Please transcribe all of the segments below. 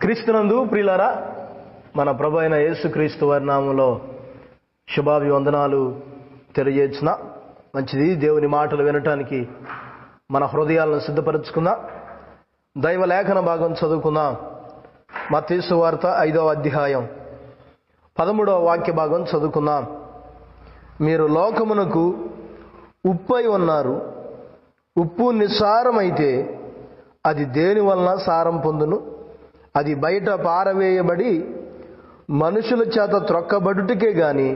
క్రీస్తునందు ప్రియులారా, మన ప్రభు అయిన యేసుక్రీస్తు వారి నామములో శుభాభివందనాలు తెలియజేసిన మంచిది. దేవుని మాటలు వినటానికి మన హృదయాలను సిద్ధపరచుకుందాం. దైవ లేఖన భాగం చదువుకుందాం. మత్తయి సువార్త 5వ అధ్యాయం 13వ వాక్య భాగం చదువుకుందాం. మీరు లోకమునకు ఉప్పై ఉన్నారు. ఉప్పు నిస్సారమైతే అది దేని వలన సారం పొందును? అది బయట పారవేయబడి మనుషుల చేత త్రొక్కబడుటకే గాని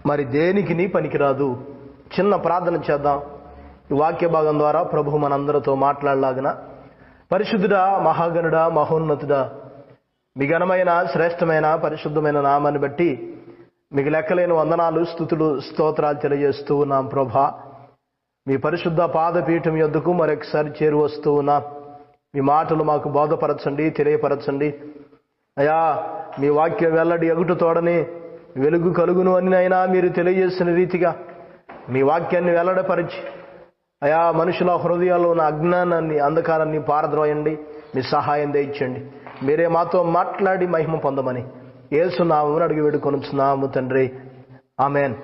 మరి దేనికిని పనికిరాదు. చిన్న ప్రార్థన చేద్దాం. ఈ వాక్య భాగం ద్వారా ప్రభు మనందరితో మాట్లాడలాగిన పరిశుద్ధుడా, మహాగణుడా, మహోన్నతుడా, మీ ఘనమైన శ్రేష్టమైన పరిశుద్ధమైన నామాన్ని బట్టి మీకు లెక్కలేని వందనాలు, స్తుతులు, స్తోత్రాలు తెలియజేస్తూ ఉన్నాం. ప్రభా, మీ పరిశుద్ధ పాదపీఠం యొద్దకు మరొకసారి చేరువస్తూ ఉన్నాం. మీ మాటలు మాకు బోధపరచండి, తెలియపరచండి. అయా, మీ వాక్యం వెల్లడి ఎగుటు తోడని వెలుగు కలుగును అని అయినా మీరు తెలియజేసిన రీతిగా మీ వాక్యాన్ని వెల్లడపరిచి అయా మనుషుల హృదయాల్లో ఉన్న అజ్ఞానాన్ని, అంధకారాన్ని పారద్రోయండి. మీ సహాయం దయచేయండి. మీరే మాతో మాట్లాడి మహిమ పొందమని యేసు నామమున అడిగి వేడుకొనుచున్నాము తండ్రి, ఆమేన్.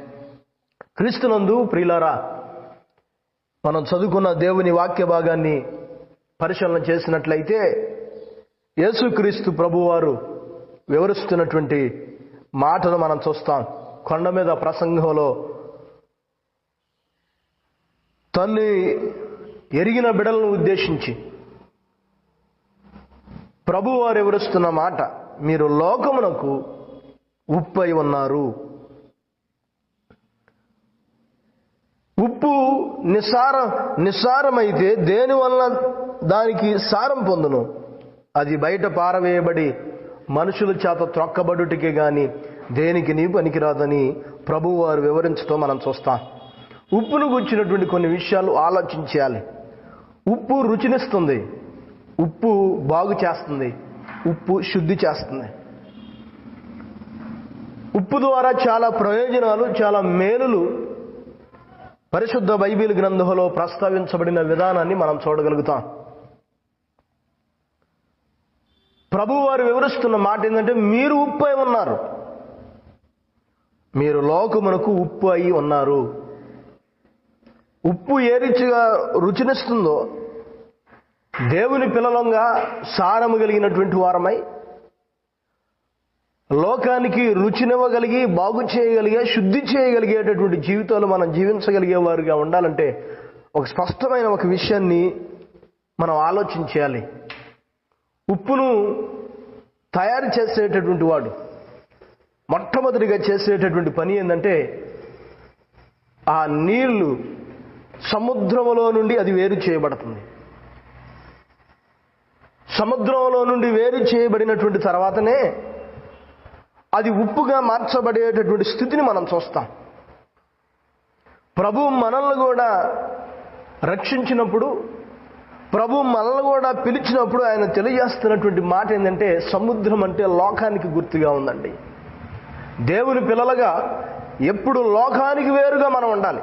క్రీస్తునందు ప్రియులారా, మనం చదువుకున్న దేవుని వాక్య భాగాన్ని పరిశీలన చేసినట్లయితే యేసుక్రీస్తు ప్రభువారు వివరిస్తున్నటువంటి మాటను మనం చూస్తాం. కొండ మీద ప్రసంగంలో తన్ని ఎరిగిన బిడలను ఉద్దేశించి ప్రభువారు వివరిస్తున్న మాట, మీరు లోకమునకు ఉప్పై ఉన్నారు. ఉప్పు నిస్సారమైతే దేని వలన దానికి సారం పొందును? అది బయట పారవేయబడి మనుషుల చేత త్రొక్కబడుటకే గాని దేనికి నీ పనికిరాదని ప్రభువారు వివరించడం మనం చూస్తాం. ఉప్పును గుర్చినటువంటి కొన్ని విషయాలు ఆలోచించాలి. ఉప్పు రుచినిస్తుంది, ఉప్పు బాగు చేస్తుంది, ఉప్పు శుద్ధి చేస్తుంది. ఉప్పు ద్వారా చాలా ప్రయోజనాలు, చాలా మేలులు పరిశుద్ధ బైబిల్ గ్రంథంలో ప్రస్తావించబడిన విధానాన్ని మనం చూడగలుగుతాం. ప్రభువారు వివరిస్తున్న మాట ఏంటంటే, మీరు ఉప్పు అయి ఉన్నారు. మీరు లోకమునకు ఉప్పు అయి ఉన్నారు. ఉప్పు ఏ రీతిగా రుచినిస్తుందో దేవుని పిల్లలంగా సారము కలిగినటువంటి వారమై లోకానికి రుచినివ్వగలిగి, బాగు చేయగలిగే, శుద్ధి చేయగలిగేటటువంటి జీవితాలు మనం జీవించగలిగేవారుగా ఉండాలంటే ఒక స్పష్టమైన ఒక విషయాన్ని మనం ఆలోచించాలి. ఉప్పును తయారు చేసేటటువంటి వాడు మొట్టమొదటిగా చేసేటటువంటి పని ఏంటంటే, ఆ నీళ్లు సముద్రంలో నుండి అది వేరు చేయబడుతుంది. సముద్రంలో నుండి వేరు చేయబడినటువంటి తర్వాతనే అది ఉప్పుగా మార్చబడేటటువంటి స్థితిని మనం చూస్తాం. ప్రభు మనల్ని కూడా రక్షించినప్పుడు, ప్రభు మనల్ని కూడా పిలిచినప్పుడు ఆయన తెలియజేస్తున్నటువంటి మాట ఏంటంటే, సముద్రం అంటే లోకానికి గుర్తుగా ఉందండి. దేవుని పిల్లలుగా ఎప్పుడు లోకానికి వేరుగా మనం ఉండాలి.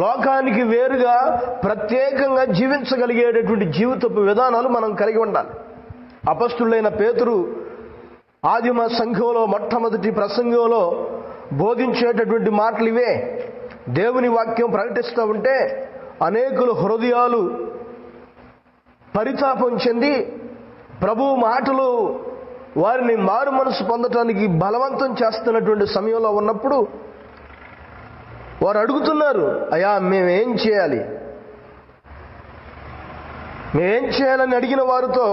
లోకానికి వేరుగా ప్రత్యేకంగా జీవించగలిగేటటువంటి జీవితపు విధానాలు మనం కలిగి ఉండాలి. అపొస్తలుడైన పేతురు ఆదిమ సంఘంలో మొట్టమొదటి ప్రసంగంలో బోధించేటటువంటి మాటలు ఇవే. దేవుని వాక్యం ప్రకటిస్తూ ఉంటే అనేకుల హృదయాలు పరితాపం చెంది ప్రభు మాటలు వారిని మారు మనసు పొందటానికి బలవంతం చేస్తున్నటువంటి సమయంలో ఉన్నప్పుడు వారు అడుగుతున్నారు, అయ్యా మేమేం చేయాలి? మేమేం చేయాలని అడిగిన వారితో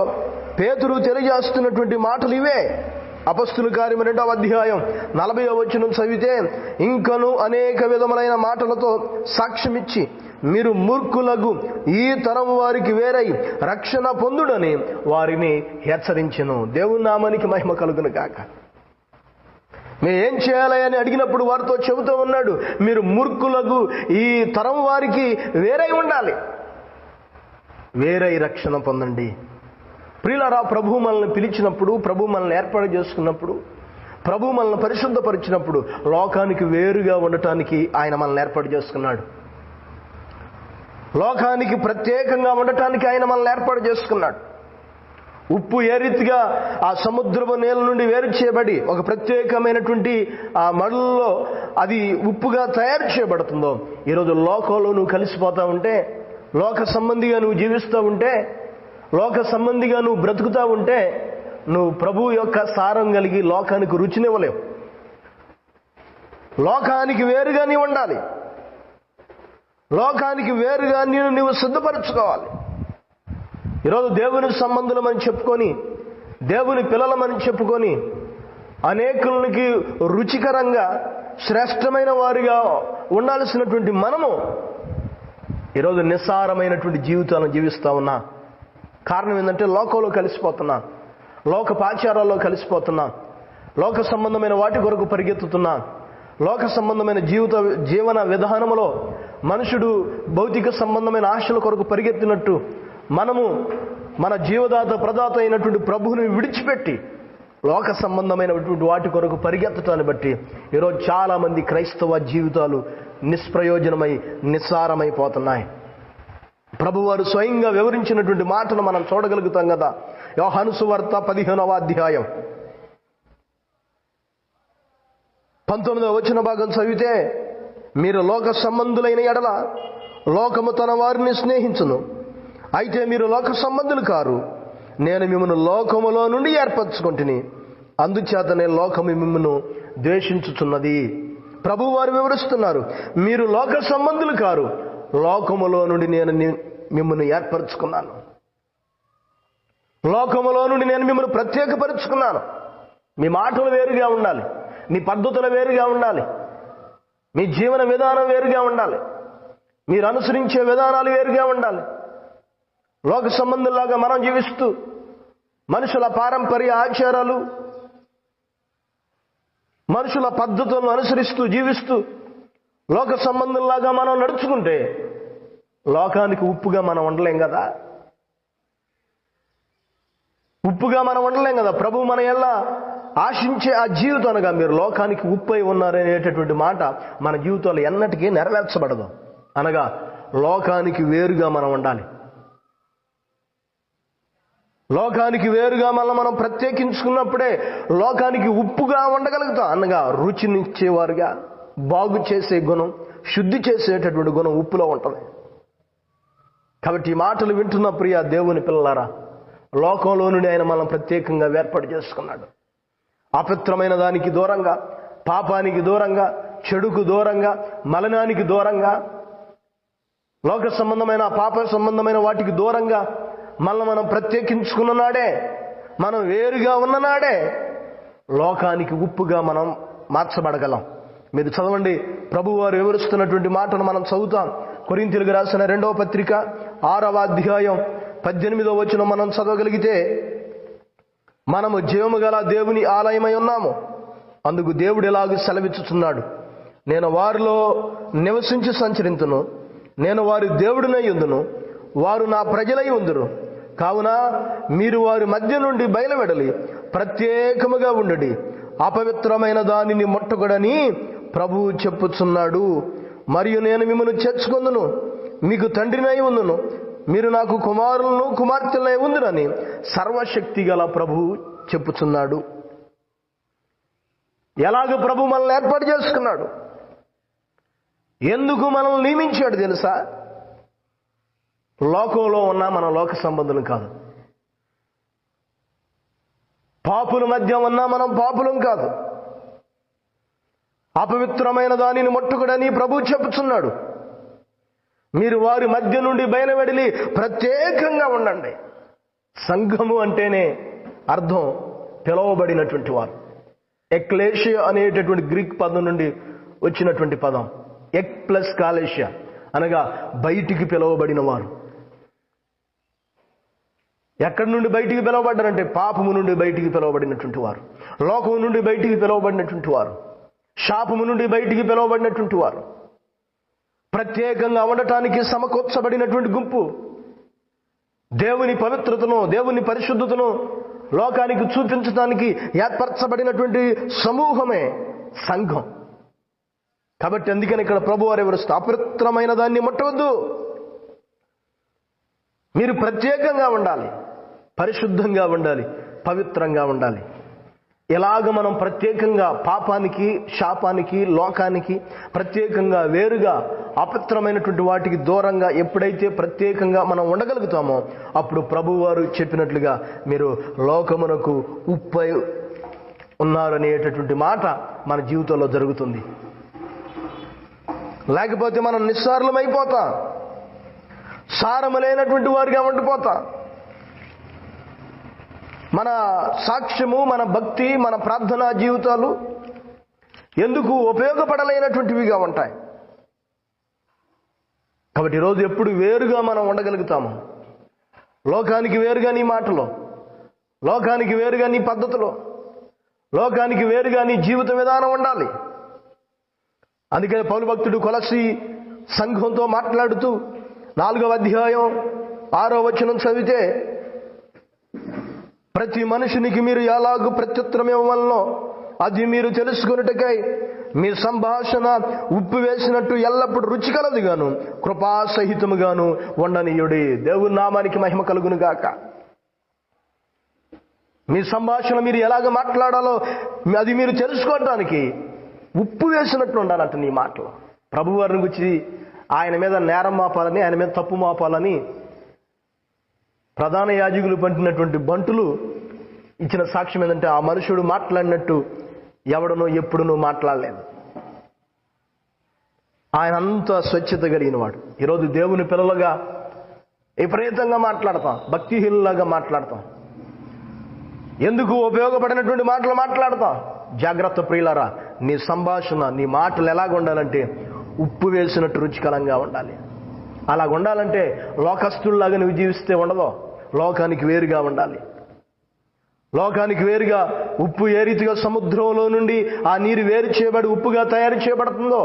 పేతురు తెలియజేస్తున్నటువంటి మాటలు ఇవే. అపొస్తలుల కార్యం 2వ అధ్యాయం 40వ వచనం చదివితే, ఇంకను అనేక విధములైన మాటలతో సాక్ష్యమిచ్చి మీరు మూర్ఖులకు ఈ తరం వారికి వేరై రక్షణ పొందుడని వారిని హెచ్చరించెను. దేవుని నామానికి మహిమ కలుగును గాక. మేమేం చేయాలని అడిగినప్పుడు వారితో చెబుతూ ఉన్నాడు, మీరు మూర్ఖులకు ఈ తరం వారికి వేరై ఉండాలి, వేరై రక్షణ పొందండి. ప్రియులారా, ప్రభు మనల్ని పిలిచినప్పుడు, ప్రభు మనల్ని ఏర్పాటు చేసుకున్నప్పుడు, ప్రభు మనల్ని పరిశుద్ధపరిచినప్పుడు లోకానికి వేరుగా ఉండటానికి ఆయన మనల్ని ఏర్పాటు చేసుకున్నాడు. లోకానికి ప్రత్యేకంగా ఉండటానికి ఆయన మనల్ని ఏర్పాటు చేసుకున్నాడు. ఉప్పు ఏ రీతిగా ఆ సముద్రపు నేల నుండి వేరు చేయబడి ఒక ప్రత్యేకమైనటువంటి ఆ మడుల్లో అది ఉప్పుగా తయారు చేయబడుతుందో, ఈరోజు లోకంలో నువ్వు కలిసిపోతా ఉంటే, లోక సంబంధిగా నువ్వు జీవిస్తూ ఉంటే, లోక సంబంధిగా నువ్వు బ్రతుకుతూ ఉంటే, నువ్వు ప్రభువు యొక్క సారం కలిగి లోకానికి రుచినివ్వలేవు. లోకానికి వేరుగా నీవు ఉండాలి. లోకానికి వేరుగా నీవు సిద్ధపరచుకోవాలి. ఈరోజు దేవుని సంబంధులమని చెప్పుకొని, దేవుని పిల్లలమని చెప్పుకొని, అనేకులకి రుచికరంగా శ్రేష్టమైన వారిగా ఉండాల్సినటువంటి మనము ఈరోజు నిస్సారమైనటువంటి జీవితాలను జీవిస్తూ ఉన్నా. కారణం ఏంటంటే లోకంలో కలిసిపోతున్నా, లోకపాచారాల్లో కలిసిపోతున్నా, లోక సంబంధమైన వాటి కొరకు పరిగెత్తుతున్నా, లోక సంబంధమైన జీవన విధానంలో మనుషుడు భౌతిక సంబంధమైన ఆశల కొరకు పరిగెత్తినట్టు మనము మన జీవదాత ప్రదాత అయినటువంటి ప్రభువుని విడిచిపెట్టి లోక సంబంధమైనటువంటి వాటి కొరకు పరిగెత్తటాన్ని బట్టి ఈరోజు చాలా మంది క్రైస్తవ జీవితాలు నిష్ప్రయోజనమై నిస్సారమైపోతున్నాయి. ప్రభువారు స్వయంగా వివరించినటువంటి మాటను మనం చూడగలుగుతాం కదా. యోహాను సువార్త 15వ అధ్యాయం 19వ వచన భాగం చదివితే, మీరు లోక సంబంధులైన ఎడల లోకము తన వారిని స్నేహించును, అయితే మీరు లోక సంబంధులు కారు, నేను మిమ్మల్ని లోకములో నుండి ఏర్పరచుకుంటుని, అందుచేతనే లోకము మిమ్మల్ని ద్వేషించుచున్నది. ప్రభువు వారు వివరిస్తున్నారు, మీరు లోక సంబంధులు కారు, లోకములో నుండి నేను మిమ్మల్ని ఏర్పరచుకున్నాను, లోకములో నుండి నేను మిమ్మల్ని ప్రత్యేకపరుచుకున్నాను. మీ మాటలు వేరుగా ఉండాలి, మీ పద్ధతులు వేరుగా ఉండాలి, మీ జీవన విధానం వేరుగా ఉండాలి, మీరు అనుసరించే విధానాలు వేరుగా ఉండాలి. లోక సంబంధుల్లాగా మనం జీవిస్తూ మనుషుల పారంపర్య ఆచారాలు, మనుషుల పద్ధతులను అనుసరిస్తూ జీవిస్తూ లోక సంబంధుల్లాగా మనం నడుచుకుంటే లోకానికి ఉప్పుగా మనం ఉండలేం కదా. ఉప్పుగా మనం ఉండలేం కదా. ప్రభు మన ఎలా ఆశించే ఆ జీవితం అనగా మీరు లోకానికి ఉప్పు అయి ఉన్నారనేటటువంటి మాట మన జీవితంలో ఎన్నటికీ నెరవేర్చబడదు. అనగా లోకానికి వేరుగా మనం ఉండాలి. లోకానికి వేరుగా మనం ప్రత్యేకించుకున్నప్పుడే లోకానికి ఉప్పుగా ఉండగలుగుతాం. అనగా రుచినిచ్చేవారుగా, బాగు చేసే గుణం, శుద్ధి చేసేటటువంటి గుణం ఉప్పులో ఉంటుంది. కాబట్టి ఈ మాటలు వింటున్న ప్రియ దేవుని పిల్లలారా, లోకంలో నుండి ఆయన మనం ప్రత్యేకంగా ఏర్పాటు చేసుకున్నాడు. అపవిత్రమైన దానికి దూరంగా, పాపానికి దూరంగా, చెడుకు దూరంగా, మలినానికి దూరంగా, లోక సంబంధమైన పాప సంబంధమైన వాటికి దూరంగా మనం ప్రత్యేకించుకున్న నాడే, మనం వేరుగా ఉన్ననాడే లోకానికి ఉప్పుగా మనం మార్చబడగలం. మీరు చదవండి, ప్రభువారు వివరిస్తున్నటువంటి మాటను మనం చదువుతాం. కొరింథీయులకు రాసిన 2వ పత్రిక 6వ అధ్యాయం 18వ వచనం మనం చదవగలిగితే, మనము జీవము గల దేవుని ఆలయమై ఉన్నాము, అందుకు దేవుడు ఎలాగూ సెలవిచ్చుచున్నాడు, నేను వారిలో నివసించి సంచరింతును, నేను వారి దేవుడినై ఉందును, వారు నా ప్రజలై ఉందురు, కావున మీరు వారి మధ్య నుండి బయలువెడలి ప్రత్యేకముగా ఉండుడి, అపవిత్రమైన దానిని ముట్టకూడని ప్రభువు చెప్పుచున్నాడు. మరియు నేను మిమ్మల్ని చేర్చుకొందును, మీకు తండ్రినై ఉందును, మీరు నాకు కుమారులను కుమార్తెలై ఉందురని సర్వశక్తి గల ప్రభువు చెప్పుచున్నాడు. ఎలాగ ప్రభు మనల్ని ఏర్పాటు చేసుకున్నాడు, ఎందుకు మనల్ని నియమించాడు తెలుసా? లోకంలో ఉన్న మన లోక సంబంధులం కాదు, పాపుల మధ్య ఉన్నా మనం పాపులం కాదు, అపవిత్రమైన దానిని ముట్టకుడని ప్రభు చెప్పుచున్నాడు. మీరు వారి మధ్య నుండి బయలువెడలి ప్రత్యేకంగా ఉండండి. సంఘము అంటేనే అర్థం పిలువబడినటువంటి వారు. ఎక్లేషియా అనేటటువంటి గ్రీక్ పదం నుండి వచ్చినటువంటి పదం ఎక్ ప్లస్ కాలేషియా, అనగా బయటికి పిలువబడిన వారు. ఎక్కడి నుండి బయటికి పిలువబడ్డారంటే పాపము నుండి బయటికి పిలువబడినటువంటి వారు, లోకము నుండి బయటికి పిలువబడినటువంటి వారు, శాపము నుండి బయటికి పిలువబడినటువంటి వారు, ప్రత్యేకంగా ఉండటానికి సమకూర్చబడినటువంటి గుంపు, దేవుని పవిత్రతను, దేవుని పరిశుద్ధతను లోకానికి చూపించడానికి ఏర్పరచబడినటువంటి సమూహమే సంఘం. కాబట్టి అందుకని ఇక్కడ ప్రభువారు వివరిస్తూ, అపవిత్రమైన దాన్ని ముట్టవద్దు, మీరు ప్రత్యేకంగా ఉండాలి. పరిశుద్ధంగా ఉండాలి, పవిత్రంగా ఉండాలి. ఎలాగ మనం ప్రత్యేకంగా పాపానికి, శాపానికి, లోకానికి ప్రత్యేకంగా వేరుగా అపవిత్రమైనటువంటి వాటికి దూరంగా ఎప్పుడైతే ప్రత్యేకంగా మనం ఉండగలుగుతామో అప్పుడు ప్రభువారు చెప్పినట్లుగా మీరు లోకమునకు ఉప్పై ఉన్నారనేటటువంటి మాట మన జీవితంలో జరుగుతుంది. లేకపోతే మనం నిస్సారులమైపోతాం, సారము లేనటువంటి వారిగా ఉండిపోతాం. మన సాక్ష్యము, మన భక్తి, మన ప్రార్థనా జీవితాలు ఎందుకు ఉపయోగపడలేనటువంటివిగా ఉంటాయి. కాబట్టి ఈరోజు ఎప్పుడు వేరుగా మనం ఉండగలుగుతాము, లోకానికి వేరుగా నీ మాటలో, లోకానికి వేరుగా నీ పద్ధతిలో, లోకానికి వేరుగా నీ జీవిత విధానం ఉండాలి. అందుకని పౌలు భక్తుడు కొలస్సీ సంఘంతో మాట్లాడుతూ 4వ అధ్యాయం 6వ వచనం చదివితే, ప్రతి మనుషునికి మీరు ఎలాగూ ప్రత్యుత్తరం ఇవ్వవలనో అది మీరు తెలుసుకున్నట్టుకై మీ సంభాషణ ఉప్పు వేసినట్టు ఎల్లప్పుడూ రుచి కలదుగాను కృపాసహితముగాను ఉండనీయుడి. దేవుని నామానికి మహిమ కలుగును గాక. మీ సంభాషణ మీరు ఎలాగ మాట్లాడాలో అది మీరు తెలుసుకోవడానికి ఉప్పు వేసినట్టు ఉండాలంట నీ మాటలు. ప్రభువారిని గురించి ఆయన మీద నేరం మాపాలని, ఆయన మీద తప్పు మాపాలని ప్రధాన యాజకులు పంపినటువంటి బంటులు ఇచ్చిన సాక్ష్యం ఏంటంటే ఆ మనుషుడు మాట్లాడినట్టు ఎవడనో ఎప్పుడునూ మాట్లాడలేదు. ఆయన అంత స్వచ్ఛత కలిగిన వాడు. ఈరోజు దేవుని పిల్లలుగా విపరీతంగా మాట్లాడతాం, భక్తిహీనులాగా మాట్లాడతాం, ఎందుకు ఉపయోగపడినటువంటి మాటలు మాట్లాడతాం. జాగ్రత్త ప్రియులారా, నీ సంభాషణ, నీ మాటలు ఎలాగ ఉండాలంటే ఉప్పు వేసినట్టు రుచికరంగా ఉండాలి. అలాగ ఉండాలంటే లోకస్తుల్లాగా నువ్వు జీవిస్తే ఉండదో, లోకానికి వేరుగా ఉండాలి. లోకానికి వేరుగా ఉప్పు ఏ రీతిగా సముద్రంలో నుండి ఆ నీరు వేరు చేయబడి ఉప్పుగా తయారు చేయబడుతుందో,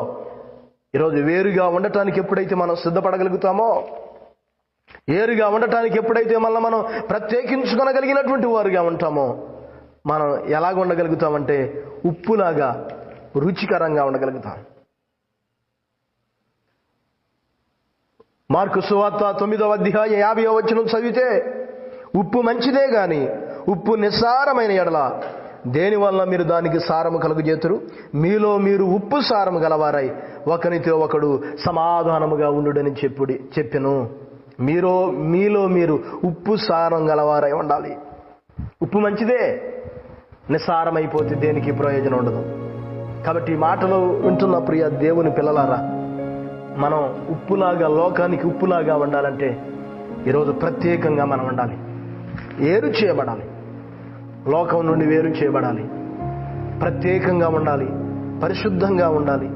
ఈరోజు వేరుగా ఉండటానికి ఎప్పుడైతే మనం సిద్ధపడగలుగుతామో, వేరుగా ఉండటానికి ఎప్పుడైతే మళ్ళీ మనం ప్రత్యేకించుకొనగలిగినటువంటి వారుగా ఉంటామో, మనం ఎలాగ ఉండగలుగుతామంటే ఉప్పులాగా రుచికరంగా ఉండగలుగుతాం. మార్కు సువార్త 9వ అధ్యాయం 50వ వచనం చదివితే, ఉప్పు మంచిదే గాని ఉప్పు నిస్సారమైన ఎడల దేనివల్ల మీరు దానికి సారము కలుగజేతురు? మీలో మీరు ఉప్పు సారము గలవారై ఒకనితో ఒకడు సమాధానముగా ఉండుడని చెప్పెను. మీలో మీరు ఉప్పు సారం గలవారై ఉండాలి. ఉప్పు మంచిదే, నిస్సారమైపోతే దేనికి ప్రయోజనం ఉండదు. కాబట్టి ఈ మాటలు వింటున్న ప్రియ దేవుని పిల్లలారా, మనం ఉప్పులాగా, లోకానికి ఉప్పులాగా ఉండాలంటే ఈరోజు ప్రత్యేకంగా మనం ఉండాలి. వేరు చేయబడాలి, లోకం నుండి వేరు చేయబడాలి, ప్రత్యేకంగా ఉండాలి, పరిశుద్ధంగా ఉండాలి.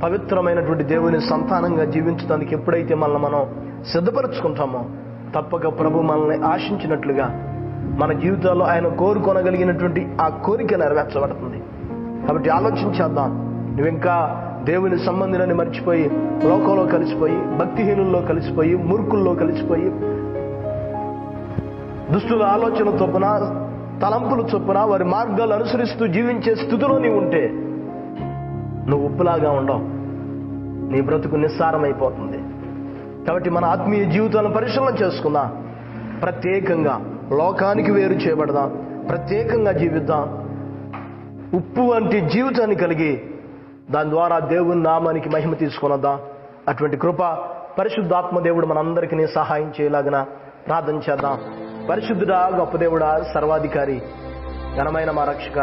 పవిత్రమైనటువంటి దేవుని సంతానంగా జీవించడానికి ఎప్పుడైతే మనం సిద్ధపరచుకుంటామో తప్పక ప్రభు మనల్ని ఆశించినట్లుగా మన జీవితాల్లో ఆయన కోరుకొనగలిగినటువంటి ఆ కోరిక నెరవేర్చబడుతుంది. కాబట్టి ఆలోచించేద్దాం. నువ్వింకా దేవుని సంబంధులని మర్చిపోయి లోకంలో కలిసిపోయి, భక్తిహీనుల్లో కలిసిపోయి, మూర్ఖుల్లో కలిసిపోయి, దుష్టుల ఆలోచన చొప్పున, తలంపుల చొప్పున వారి మార్గాలు అనుసరిస్తూ జీవించే స్థితిలో నీవు ఉంటే నువ్వు ఉప్పులాగా ఉండవు, నీ బ్రతుకు నిస్సారమైపోతుంది. కాబట్టి మన ఆత్మీయ జీవితాలను పరిశీలన చేసుకుందాం. ప్రత్యేకంగా లోకానికి వేరు చేయబడదాం, ప్రత్యేకంగా జీవిద్దాం. ఉప్పు వంటి జీవితాన్ని కలిగి దాని ద్వారా దేవుని నామానికి మహిమ తీసుకునొద్దాం. అటువంటి కృప పరిశుద్ధాత్మ దేవుడు మనందరికీ సహాయం చేయలాగిన ప్రార్థన చేద్దాం. పరిశుద్ధుడా, గొప్ప దేవుడా, సర్వాధికారి, ఘనమైన మా రక్షక,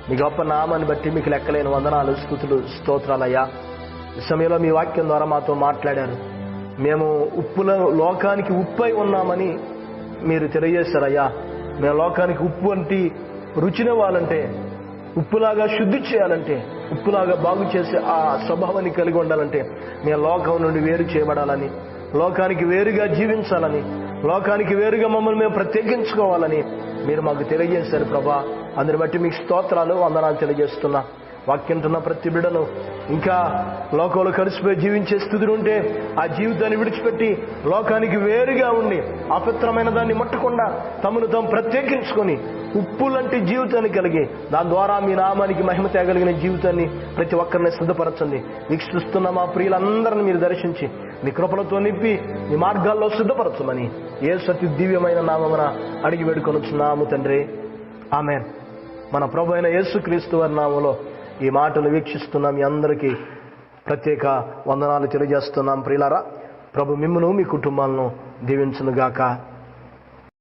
మీ గొప్ప నామాన్ని బట్టి మీకు లెక్కలేని వందనాలు, స్తుతులు, స్తోత్రాలయ్యా. ఈ సమయంలో మీ వాక్యం ద్వారా మాతో మాట్లాడారు. మేము లోకానికి ఉప్పై ఉన్నామని మీరు తెలియజేశారయ్యా. మేము లోకానికి ఉప్పు వంటి రుచినివ్వాలంటే, ఉప్పులాగా శుద్ధి చేయాలంటే, ఉప్పులాగా బాగు చేసే ఆ స్వభావాన్ని కలిగి ఉండాలంటే మేము లోకం నుండి వేరు చేయబడాలని, లోకానికి వేరుగా జీవించాలని, లోకానికి వేరుగా మమ్మల్ని మేము ప్రత్యేకించుకోవాలని మీరు మాకు తెలియజేశారు ప్రభా. అందరి బట్టి మీకు స్తోత్రాలు, వందనాలు తెలియజేస్తున్నా. వాక్యంటున్న ప్రతి బిడ్డను ఇంకా లోకంలో కలిసిపోయి జీవించే స్థితిలో ఉంటే ఆ జీవితాన్ని విడిచిపెట్టి లోకానికి వేరుగా ఉండి అపవిత్రమైన దాన్ని ముట్టకుండా తమను తాము ప్రత్యేకించుకొని ఉప్పు లాంటి జీవితాన్ని కలిగి దాని ద్వారా మీ నామానికి మహిమ తేగలిగిన జీవితాన్ని ప్రతి ఒక్కరిని సిద్ధపరచండి. వీక్షిస్తున్న మా ప్రియులందరినీ మీరు దర్శించి మీ కృపలతో నింపి మీ మార్గాల్లో సిద్ధపరచమని యేసు అతి దివ్యమైన నామమున అడిగి వేడుకొనుచున్నాము తండ్రి. ఆమేన్. మన ప్రభు అయిన యేసుక్రీస్తు వారి నామములో ఈ మాటలు వీక్షిస్తున్న మీ అందరికీ ప్రత్యేక వందనాలు తెలియజేస్తున్నాం. ప్రియులారా, ప్రభు మిమ్మును మీ కుటుంబాలను దీవించునుగాక.